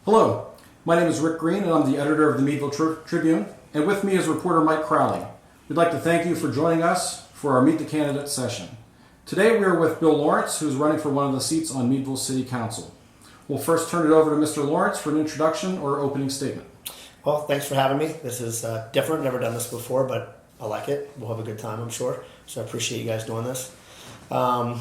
Hello, my name is Rick Green and I'm the editor of the Meadville Tribune, and with me is reporter Mike Crowley. We'd like to thank you for joining us for our Meet the Candidates session. Today we are with Bill Lawrence, who is running for one of the seats on Meadville City Council. We'll first turn it over to Mr. Lawrence for an introduction or opening statement. Well, thanks for having me. This is different. Never done this before, but I like it. We'll have a good time, I'm sure. So I appreciate you guys doing this. My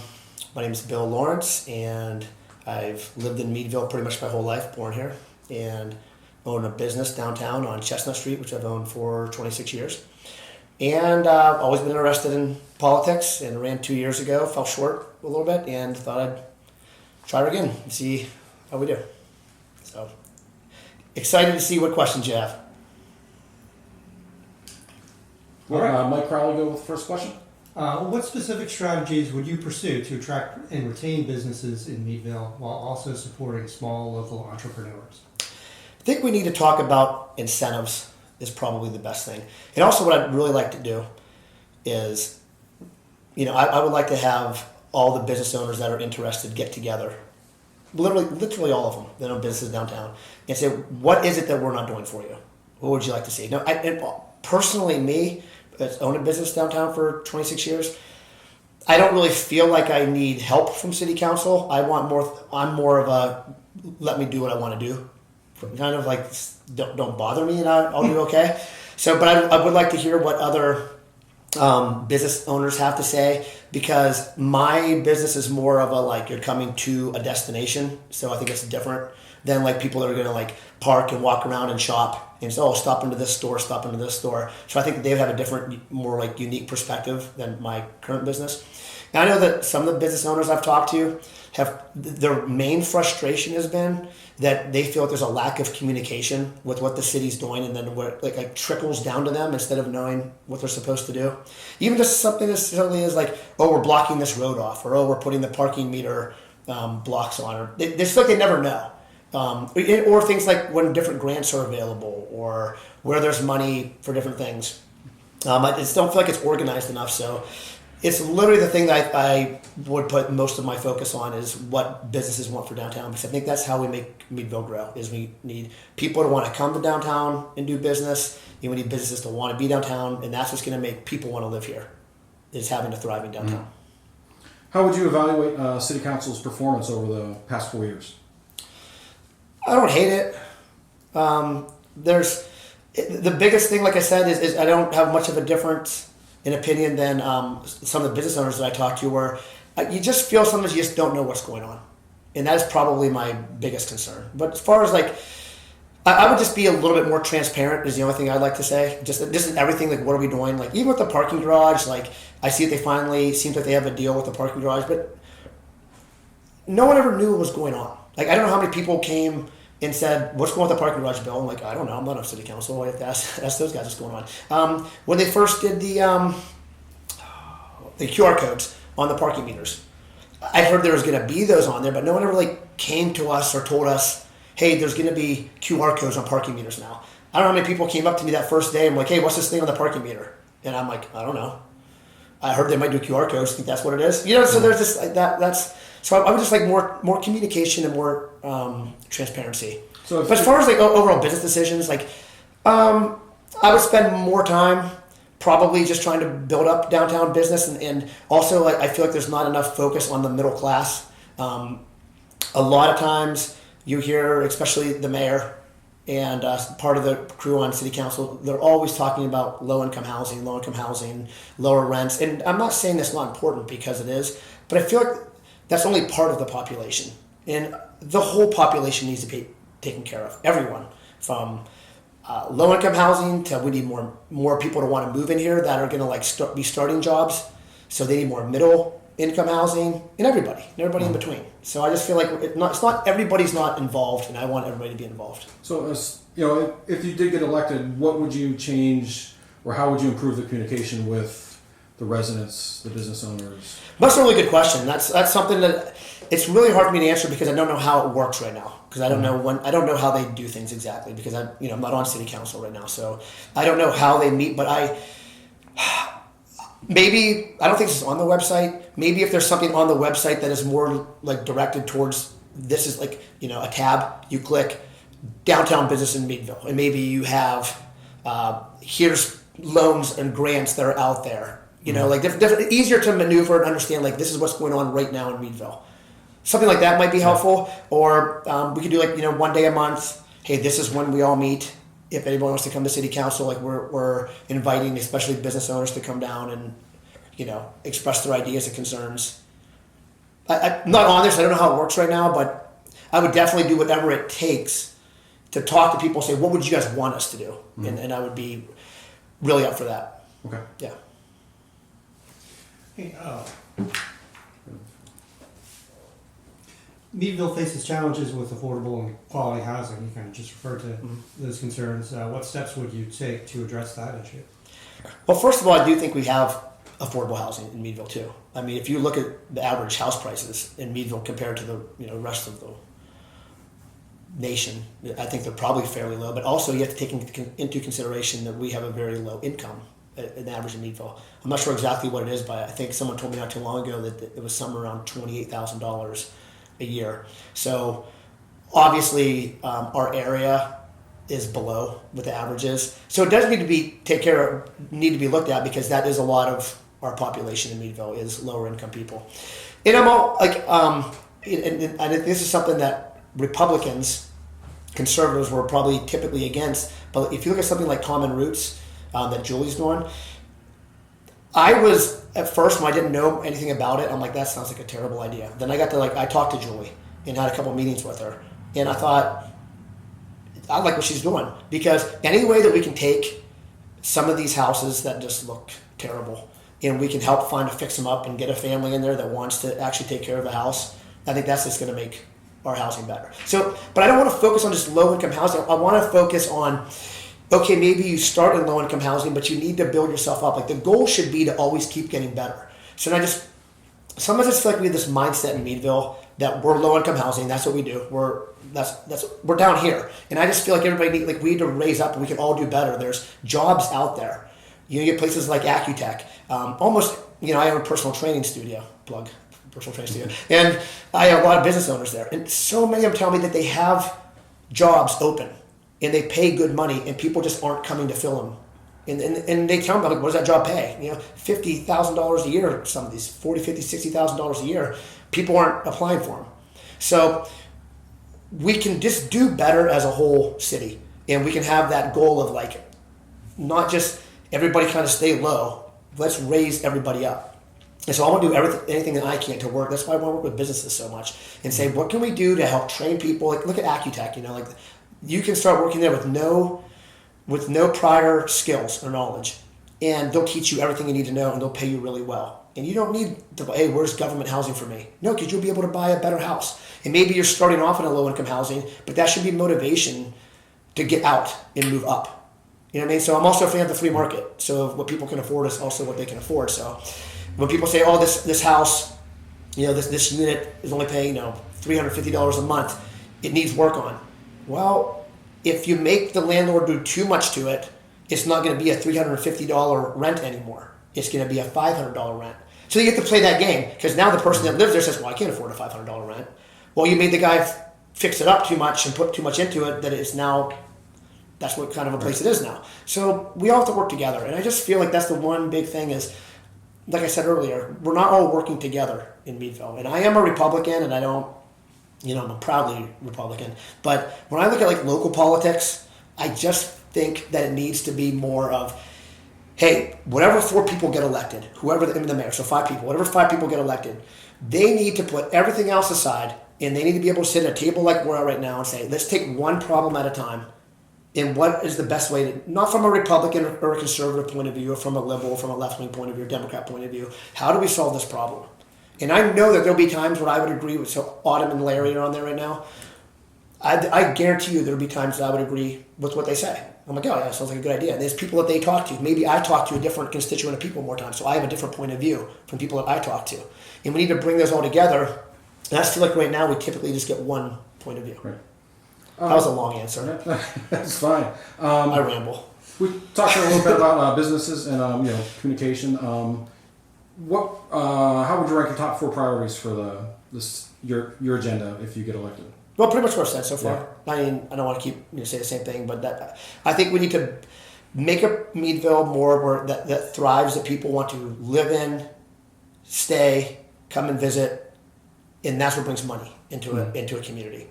name is Bill Lawrence, and I've lived in Meadville pretty much my whole life, born here, and own a business downtown on Chestnut Street, which I've owned for 26 years. And always been interested in politics, and ran 2 years ago, fell short a little bit, and thought I'd try it again and see how we do. So excited to see what questions you have. Well, Mike Crowley, go with the first question. What specific strategies would you pursue to attract and retain businesses in Meadville while also supporting small local entrepreneurs? I think we need to talk about incentives is probably the best thing. And also what I'd really like to do is, I would like to have all the business owners that are interested get together, literally all of them that own businesses downtown, and say, what is it that we're not doing for you? What would you like to see? Now, personally, me, that's owned a business downtown for 26 years, I don't really feel like I need help from city council. I'm more of a let me do what I want to do. Kind of like don't bother me and I'll do okay. So, but I would like to hear what other business owners have to say, because my business is more of a you're coming to a destination. So I think it's different than people that are going to park and walk around and shop and say, oh, stop into this store, stop into this store. So I think that they would have a different, more unique perspective than my current business. Now I know that some of the business owners I've talked to have, their main frustration has been that they feel like there's a lack of communication with what the city's doing, and then where it trickles down to them instead of knowing what they're supposed to do. Even just something as silly as oh, we're blocking this road off, or oh, we're putting the parking meter blocks on, or they just they never know. Or things like when different grants are available, or where there's money for different things. I just don't feel like it's organized enough. So it's literally the thing that I would put most of my focus on is what businesses want for downtown, because I think that's how we make Meadville grow. Is we need people to want to come to downtown and do business, and we need businesses to want to be downtown, and that's what's going to make people want to live here, is having a thriving downtown. How would you evaluate City Council's performance over the past 4 years? I don't hate it. There's the biggest thing, like I said, is I don't have much of a difference in opinion than some of the business owners that I talk to, where you just feel sometimes you just don't know what's going on, and that is probably my biggest concern. But as far as I would just be a little bit more transparent is the only thing I'd like to say. Just in everything, what are we doing? Even with the parking garage, I see that they finally seems like they have a deal with the parking garage, but no one ever knew what was going on. I don't know how many people came and said, what's going on with the parking garage, Bill? I'm I don't know. I'm not on city council. I have to ask those guys what's going on. When they first did the QR codes on the parking meters, I heard there was going to be those on there, but no one ever came to us or told us, hey, there's going to be QR codes on parking meters now. I don't know how many people came up to me that first day and were hey, what's this thing on the parking meter? And I'm I don't know. I heard they might do QR codes. Think that's what it is? So there's this that's. So I would just more communication and more transparency. But as far as overall business decisions, I would spend more time probably just trying to build up downtown business, and also I feel like there's not enough focus on the middle class. A lot of times you hear, especially the mayor and part of the crew on city council, they're always talking about low-income housing, lower rents. And I'm not saying that's not important, because it is, but I feel like that's only part of the population. And the whole population needs to be taken care of. Everyone, from low-income housing to we need more people to want to move in here that are going to be starting jobs. So they need more middle-income housing, and everybody in between. So I just feel like it's not everybody's not involved, and I want everybody to be involved. So, if you did get elected, what would you change, or how would you improve the communication with the residents, the business owners? That's a really good question. That's something that it's really hard for me to answer, because I don't know how it works right now. Because I don't know how they do things exactly, because I'm not on city council right now, so I don't know how they meet. But maybe I don't think this is on the website. Maybe if there's something on the website that is more directed towards this is a tab you click, downtown business in Meadville, and maybe you have here's loans and grants that are out there. You know, like different, easier to maneuver and understand. Like this is what's going on right now in Meadville. Something like that might be helpful. Or we could do like one day a month. Hey, this is when we all meet. If anyone wants to come to city council, like we're inviting especially business owners to come down and express their ideas and concerns. I'm not on this. I don't know how it works right now, but I would definitely do whatever it takes to talk to people. Say, what would you guys want us to do? And I would be really up for that. Okay. Yeah. Hey, Meadville faces challenges with affordable and quality housing. You kind of just referred to those concerns. What steps would you take to address that issue? Well, first of all, I do think we have affordable housing in Meadville too. I mean, if you look at the average house prices in Meadville compared to the rest of the nation, I think they're probably fairly low. But also, you have to take into consideration that we have a very low income, an average in Meadville. I'm not sure exactly what it is, but I think someone told me not too long ago that it was somewhere around $28,000 a year. So obviously, our area is below what the average is. So it does need to be looked at, because that is a lot of our population in Meadville is lower income people. And I'm all like, and this is something that Republicans, conservatives were probably typically against. But if you look at something like Common Roots that Julie's doing, I was at first when I didn't know anything about it, I'm like, that sounds like a terrible idea. Then I talked to Julie and had a couple meetings with her, and I thought, I like what she's doing, because any way that we can take some of these houses that just look terrible and we can help fix them up and get a family in there that wants to actually take care of the house, I think that's just going to make our housing better. So, but I don't want to focus on just low income housing. I want to focus on, okay, maybe you start in low income housing, but you need to build yourself up. Like the goal should be to always keep getting better. So sometimes I just feel like we have this mindset in Meadville that we're low income housing. That's what we do. We're down here, and I just feel like we need to raise up, and we can all do better. There's jobs out there. You get places like Accutech. I have a personal training studio. And I have a lot of business owners there, and so many of them tell me that they have jobs open, and they pay good money, and people just aren't coming to fill them. And they tell me, like, what does that job pay? $50,000 a year. Some of these $40,000, $50,000, $60,000 a year. People aren't applying for them. So we can just do better as a whole city, and we can have that goal of like, not just everybody kind of stay low. Let's raise everybody up. And so I want to do anything that I can to work. That's why I want to work with businesses so much and say, what can we do to help train people? Like, look at Accutech. Like, you can start working there with no prior skills or knowledge, and they'll teach you everything you need to know, and they'll pay you really well. And you don't need to, hey, where's government housing for me? No, because you'll be able to buy a better house. And maybe you're starting off in a low income housing, but that should be motivation to get out and move up. You know what I mean? So I'm also a fan of the free market. So what people can afford is also what they can afford. So when people say, oh, this house, this unit is only paying, $350 a month, it needs work on. Well, if you make the landlord do too much to it, it's not going to be a $350 rent anymore. It's going to be a $500 rent. So you get to play that game, because now the person that lives there says, well, I can't afford a $500 rent. Well, you made the guy fix it up too much and put too much into it that it's now, that's what kind of a place it is now. So we all have to work together. And I just feel like that's the one big thing is, like I said earlier, we're not all working together in Meadville. And I am a Republican, and I don't, I'm a proudly Republican. But when I look at like local politics, I just think that it needs to be more of, hey, whatever 4 people get elected, whoever the mayor, so 5 people, whatever 5 people get elected, they need to put everything else aside, and they need to be able to sit at a table like we're at right now and say, let's take one problem at a time, and what is the best way to, not from a Republican or a conservative point of view, or from a liberal, from a left-wing point of view, or Democrat point of view, how do we solve this problem? And I know that there'll be times when I would agree with, so Autumn and Larry are on there right now. I guarantee you there'll be times that I would agree with what they say. I'm like, oh yeah, that sounds like a good idea. And there's people that they talk to. Maybe I talk to a different constituent of people more times, so I have a different point of view from people that I talk to. And we need to bring those all together. And I feel like right now we typically just get one point of view. Right. That was a long answer. That's fine. I ramble. We talked a little bit about businesses and communication. How would you rank the top 4 priorities for your agenda if you get elected? Well, pretty much what I've said so far. Yeah. I mean, I don't want to keep say the same thing, but that I think we need to make a Meadville more where that thrives, that people want to live in, stay, come and visit, and that's what brings money into a community,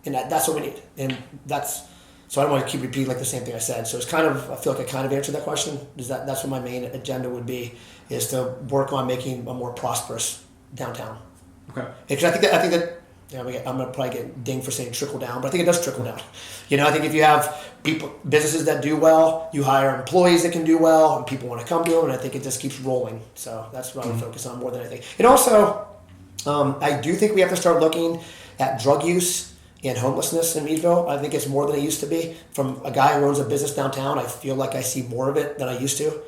and that's what we need. And so I don't want to keep repeating like the same thing I said. So it's kind of, I feel like I kind of answered that question. That's what my main agenda would be, is to work on making a more prosperous downtown. Okay. Because I think that I'm gonna probably get dinged for saying trickle down, but I think it does trickle down. I think if you have businesses that do well, you hire employees that can do well, and people want to come to them, and I think it just keeps rolling. So that's what I would focus on more than anything. And also, I do think we have to start looking at drug use and homelessness in Meadville. I think it's more than it used to be. From a guy who owns a business downtown, I feel like I see more of it than I used to.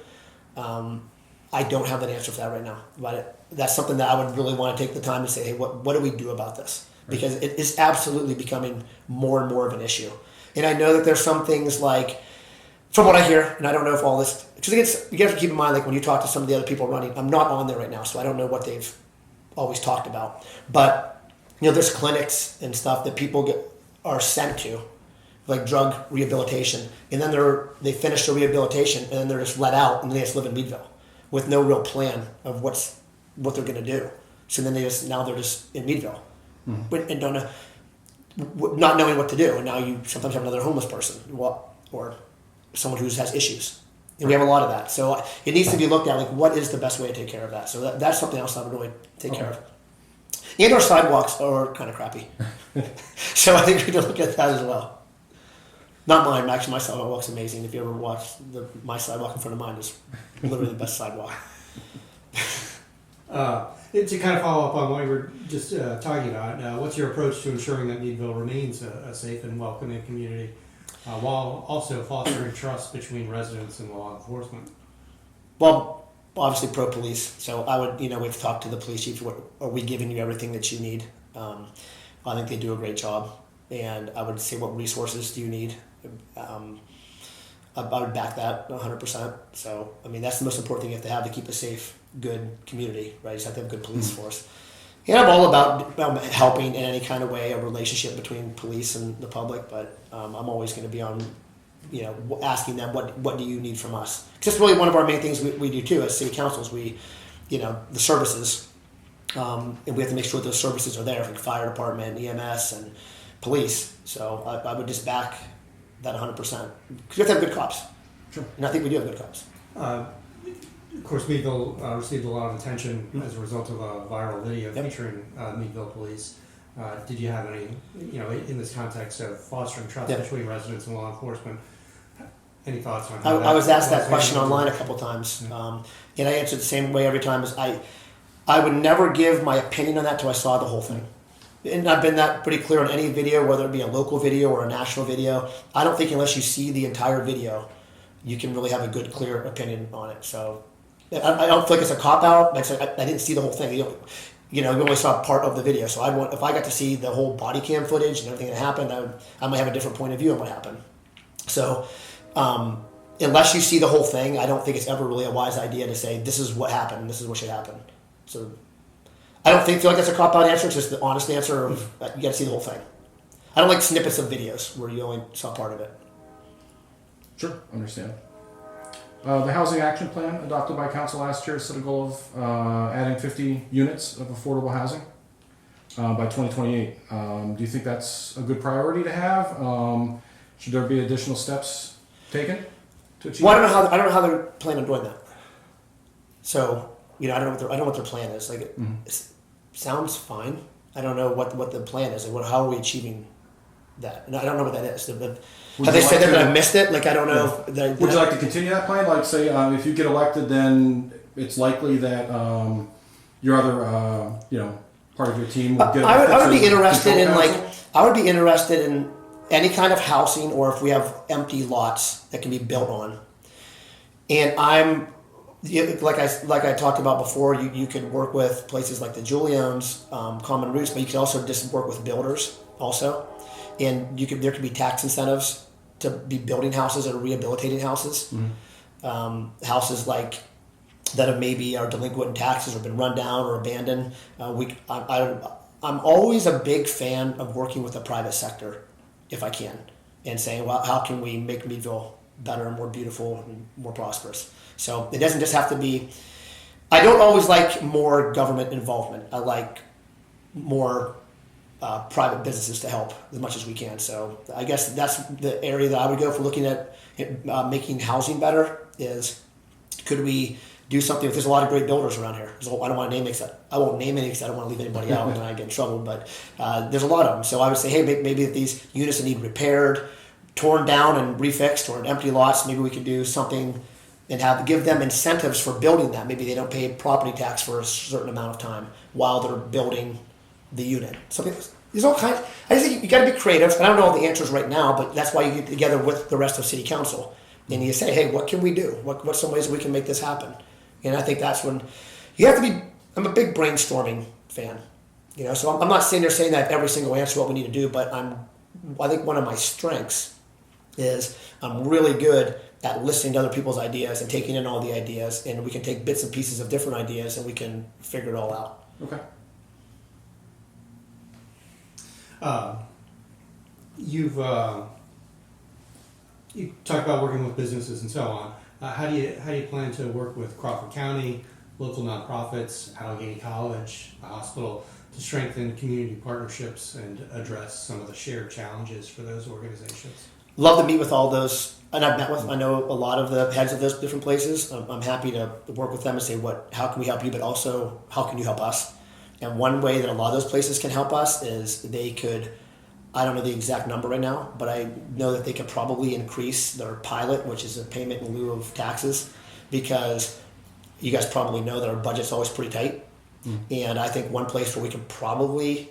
I don't have an answer for that right now, but that's something that I would really want to take the time to say, hey, what do we do about this? Because it is absolutely becoming more and more of an issue. And I know that there's some things like, from what I hear, and I don't know if all this, because you have to keep in mind, like when you talk to some of the other people running, I'm not on there right now, so I don't know what they've always talked about. But there's clinics and stuff that people are sent to, like drug rehabilitation, and then they finish their rehabilitation, and then they're just let out, and they just live in Meadville with no real plan of what they're going to do. So then they're just in Meadville, and don't know, not knowing what to do. And now you sometimes have another homeless person, or someone who has issues, and we have a lot of that. So it needs to be looked at, like what is the best way to take care of that. So that's something else I would really take care of. And our sidewalks are kind of crappy. So I think we need to look at that as well. Not mine, actually, my sidewalk's amazing. If you ever watch my sidewalk in front of mine is literally the best sidewalk. To kind of follow up on what you were just talking about, what's your approach to ensuring that Meadville remains a safe and welcoming community while also fostering trust between residents and law enforcement? Well, obviously pro-police. So I would, we've talked to the police chief. Are we giving you everything that you need? I think they do a great job. And I would say, what resources do you need? I would back that 100%. So, that's the most important thing you have to keep a safe, good community, right? You just have to have a good police force. And I'm all about helping in any kind of way, a relationship between police and the public, but I'm always going to be on, asking them, what do you need from us? Because that's really one of our main things we do too as city councils. We, the services, and we have to make sure those services are there, like fire department, EMS, and police. So I would just back that 100%. Because we have to have good cops. Sure. And I think we do have good cops. Of course, Meadville received a lot of attention as a result of a viral video featuring Meadville police. Did you have any, in this context of fostering trust between residents and law enforcement, any thoughts on how I was asked that question online a couple times, and I answered the same way every time. As I would never give my opinion on that till I saw the whole thing. And I've been that pretty clear on any video, whether it be a local video or a national video. I don't think unless you see the entire video, you can really have a good, clear opinion on it. So I don't feel like it's a cop-out. Like I said, I didn't see the whole thing. We only saw part of the video. So if I got to see the whole body cam footage and everything that happened, I might have a different point of view on what happened. So unless you see the whole thing, I don't think it's ever really a wise idea to say, this is what happened, this is what should happen. So I don't feel like that's a cop-out answer. It's just the honest answer of you got to see the whole thing. I don't like snippets of videos where you only saw part of it. Sure, understand. The Housing Action Plan adopted by Council last year set a goal of adding 50 units of affordable housing by 2028. Do you think that's a good priority to have? Should there be additional steps taken to achieve? Well, I don't know how they're planning on doing that. So I don't know what their plan is. Like it sounds fine. I don't know what the plan is. Like how are we achieving that? And I don't know what that is. Have they said that I missed it? Like I don't know. Yeah. Would you like to continue that plan? Like say if you get elected, then it's likely that your other part of your team will get. I would be interested in I would be interested in any kind of housing, or if we have empty lots that can be built on. And like I talked about before, you could work with places like the Julians, Common Roots, but you could also just work with builders also. And there could be tax incentives to be building houses or rehabilitating houses. Houses that have maybe are delinquent in taxes or been run down or abandoned. I'm always a big fan of working with the private sector, if I can, and saying, well, how can we make Meadville better and more beautiful and more prosperous? So it doesn't just have to be. I don't always like more government involvement. I like more private businesses to help as much as we can. So I guess that's the area that I would go for looking at making housing better. Is could we do something? If there's a lot of great builders around here, I don't want to name any. I won't name any because I don't want to leave anybody out and I get in trouble. But there's a lot of them. So I would say, hey, maybe if these units that need repaired, torn down and refixed, or empty lots, maybe we could do something and give them incentives for building that. Maybe they don't pay property tax for a certain amount of time while they're building the unit. Something. There's all kinds. I just think you got to be creative. And I don't know all the answers right now, but that's why you get together with the rest of City Council and you say, hey, what can we do? What's some ways we can make this happen? And I think that's when you have to be. I'm a big brainstorming fan, So I'm not sitting there saying that I have every single answer to what we need to do, but I think one of my strengths is I'm really good at listening to other people's ideas and taking in all the ideas, and we can take bits and pieces of different ideas and we can figure it all out. Okay. You talk about working with businesses and so on. How do you plan to work with Crawford County, local nonprofits, Allegheny College, the hospital to strengthen community partnerships and address some of the shared challenges for those organizations? Love to meet with all those, and I know a lot of the heads of those different places. I'm happy to work with them and say, how can we help you, but also how can you help us? And one way that a lot of those places can help us is they could, I don't know the exact number right now, but I know that they could probably increase their pilot, which is a payment in lieu of taxes, because you guys probably know that our budget's always pretty tight. And I think one place where we can probably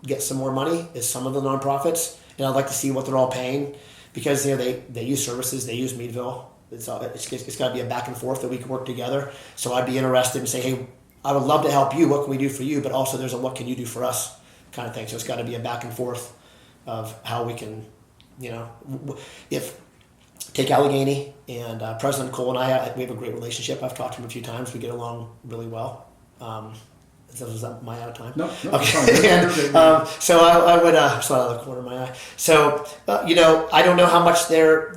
get some more money is some of the nonprofits. And I'd like to see what they're all paying, because they use services, they use Meadville. It's got to be a back and forth that we can work together. So I'd be interested in saying, hey, I would love to help you. What can we do for you? But also there's a what can you do for us kind of thing. So it's got to be a back and forth of how we can, if take Allegheny and President Cole and I, we have a great relationship. I've talked to him a few times. We get along really well. Is that my out of time? No. Okay. And, so I would saw out of the corner of my eye. So I don't know how much their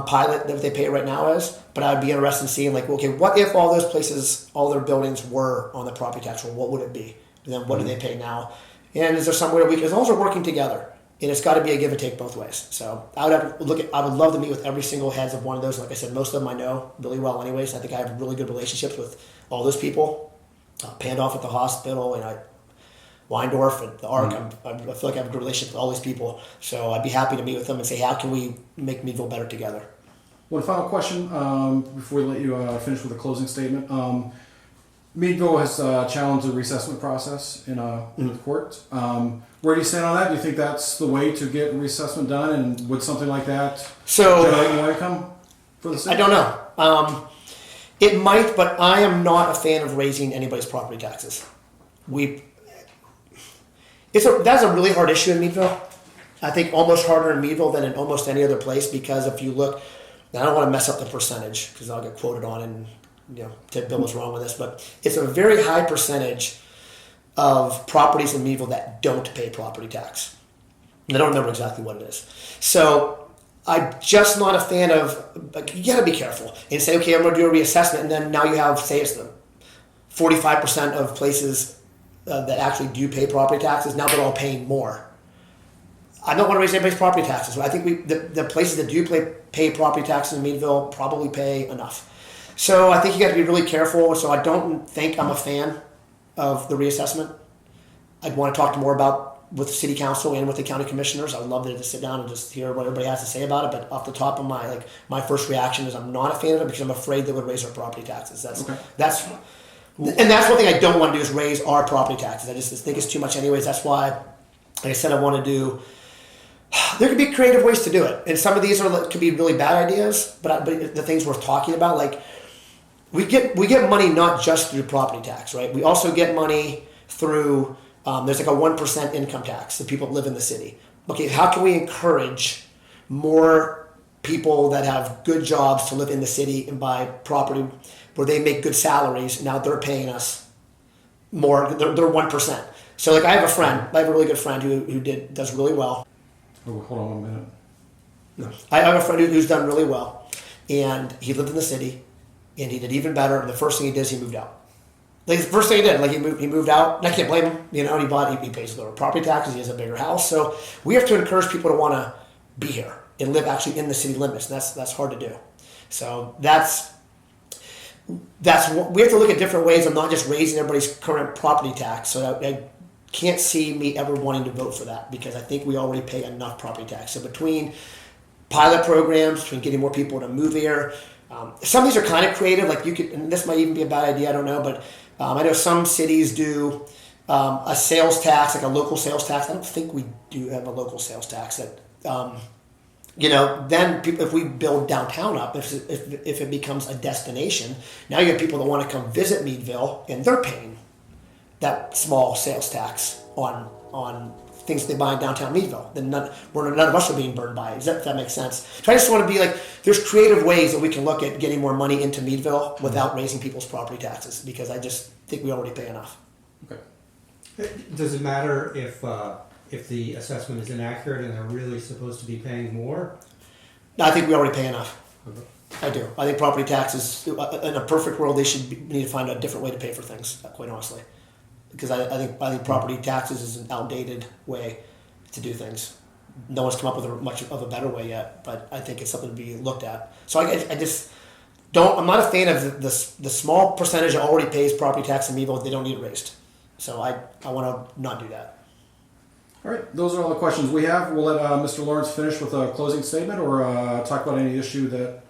pilot that they pay right now is, but I'd be interested in seeing what if all those places, all their buildings were on the property tax roll? What would it be? And then what do they pay now? And is there some way we can, as long as we're working together, and it's got to be a give and take both ways. So I would love to meet with every single heads of one of those. Like I said, most of them I know really well anyways. I think I have really good relationships with all those people. Pandoff at the hospital, and Weindorf at the ARC. I feel like I have a good relationship with all these people. So I'd be happy to meet with them and say, how can we make Meadville better together? One final question before we let you finish with a closing statement. Meadville has challenged the reassessment process in the court. Where do you stand on that? Do you think that's the way to get reassessment done? And would something like that generate more income for the city? I don't know. It might, but I am not a fan of raising anybody's property taxes. That's a really hard issue in Meadville. I think almost harder in Meadville than in almost any other place, because if you look, I don't want to mess up the percentage because I'll get quoted on and Ted Bill was wrong with this, but it's a very high percentage of properties in Meadville that don't pay property tax. And I don't remember exactly what it is. So I'm just not a fan of, you got to be careful and say, okay, I'm going to do a reassessment, and then now you have, say it's the 45% of places that actually do pay property taxes, now they're all paying more. I don't want to raise anybody's property taxes. I think the places that do pay property taxes in Meadville probably pay enough. So I think you got to be really careful. So I don't think I'm a fan of the reassessment. I'd want to talk more about with the city council and with the county commissioners. I would love to sit down and just hear what everybody has to say about it. But off the top of my first reaction is I'm not a fan of it because I'm afraid they would raise our property taxes. That's one thing I don't want to do is raise our property taxes. I just think it's too much anyways. That's why, like I said, I want to do. There could be creative ways to do it, and some of these could be really bad ideas. But the things worth talking about, like we get money not just through property tax, right? We also get money through. There's a 1% income tax that people live in the city. Okay, how can we encourage more people that have good jobs to live in the city and buy property where they make good salaries? Now they're paying us more. They're 1%. So like I have a really good friend who does really well. Oh, hold on 1 minute. No. I have a friend who's done really well, and he lived in the city, and he did even better. And the first thing he did is he moved out. Like the first thing he did, like he moved out, and I can't blame him. You know, and he pays lower property taxes. He has a bigger house, so we have to encourage people to want to be here and live actually in the city limits. And that's hard to do. So that's what we have to look at different ways of not just raising everybody's current property tax. So I can't see me ever wanting to vote for that because I think we already pay enough property tax. So between pilot programs, between getting more people to move here, some of these are kind of creative. Like you could, and this might even be a bad idea. I don't know, but I know some cities do a sales tax, like a local sales tax. I don't think we do have a local sales tax. That then people, if we build downtown up, if it becomes a destination, now you have people that want to come visit Meadville, and they're paying that small sales tax on things they buy in downtown Meadville. Then none of us are being burned by it. If that makes sense. So I just want to be like, there's creative ways that we can look at getting more money into Meadville without raising people's property taxes, because I just think we already pay enough. Okay. Does it matter if the assessment is inaccurate and they're really supposed to be paying more? No, I think we already pay enough. Okay. I do. I think property taxes, in a perfect world, they need to find a different way to pay for things, quite honestly. Because I think property taxes is an outdated way to do things. No one's come up with much of a better way yet, but I think it's something to be looked at. So I just don't. I'm not a fan of the small percentage that already pays property tax in Meadville. They don't need it raised. So I want to not do that. All right, those are all the questions we have. We'll let Mr. Lawrence finish with a closing statement or talk about any issue that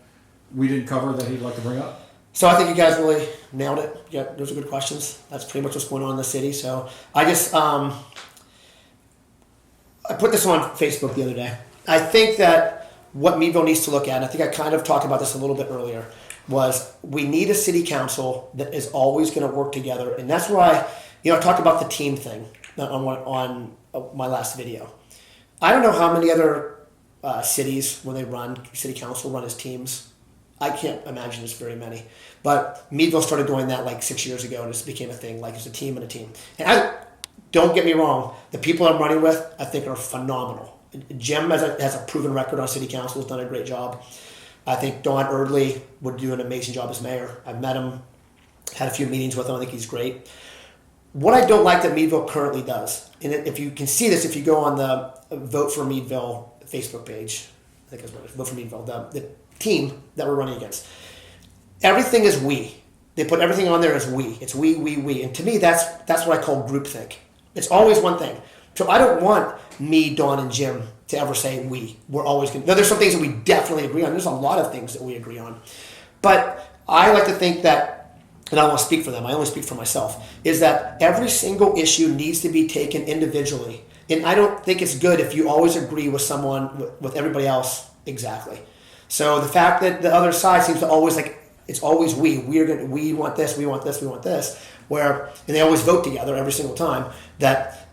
we didn't cover that he'd like to bring up. So I think you guys really nailed it. Yeah, those are good questions. That's pretty much what's going on in the city. So I just I put this on Facebook the other day. I think that what Meadville needs to look at, and I think I kind of talked about this a little bit earlier, was we need a city council that is always going to work together. And that's why, I talked about the team thing on my last video. I don't know how many other cities, when they run, city council run as teams. I can't imagine there's very many. But Meadville started doing that like 6 years ago, and it just became a thing, like it's a team and a team. And don't get me wrong, the people I'm running with, I think are phenomenal. Jim has a proven record on city council, has done a great job. I think Don Erdley would do an amazing job as mayor. I've met him, had a few meetings with him, I think he's great. What I don't like that Meadville currently does, and if you can see this, if you go on the Vote for Meadville Facebook page, I think it's Vote for Meadville, the team that we're running against. Everything is we. They put everything on there as we. It's we. And to me, that's what I call groupthink. It's always one thing. So I don't want me, Dawn, and Jim to ever say we. We're always going to. Now, there's some things that we definitely agree on. There's a lot of things that we agree on. But I like to think that, and I don't want to speak for them, I only speak for myself, is that every single issue needs to be taken individually. And I don't think it's good if you always agree with someone, with everybody else exactly. So the fact that the other side seems to always it's always we want this, we want this, and they always vote together every single time. That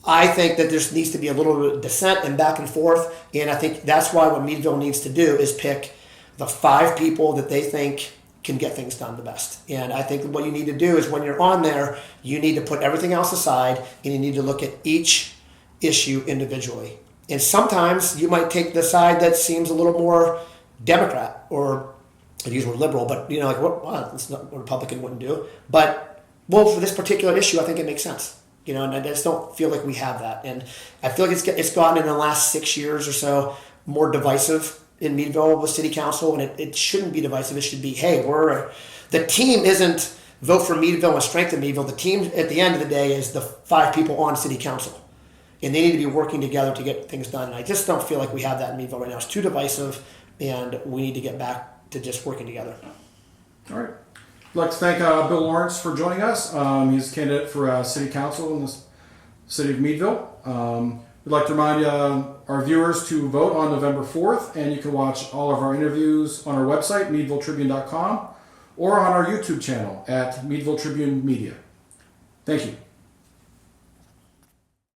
I think that there needs to be a little bit of dissent and back and forth, and I think that's why what Meadville needs to do is pick the 5 people that they think can get things done the best. And I think what you need to do is when you're on there, you need to put everything else aside and you need to look at each issue individually. And sometimes you might take the side that seems a little more Democrat, or I use the word liberal, but that's not what a Republican wouldn't do. But for this particular issue, I think it makes sense. And I just don't feel like we have that. And I feel like it's gotten in the last 6 years or so more divisive in Meadville with city council, and it shouldn't be divisive. It should be, hey, the team isn't Vote for Meadville and strengthen Meadville. The team at the end of the day is the 5 people on city council, and they need to be working together to get things done. And I just don't feel like we have that in Meadville right now. It's too divisive, and we need to get back to just working together. All right. I'd like to thank Bill Lawrence for joining us. He's a candidate for city council in the city of Meadville. We'd like to remind our viewers to vote on November 4th, and you can watch all of our interviews on our website, meadvilletribune.com, or on our YouTube channel at Meadville Tribune Media. Thank you.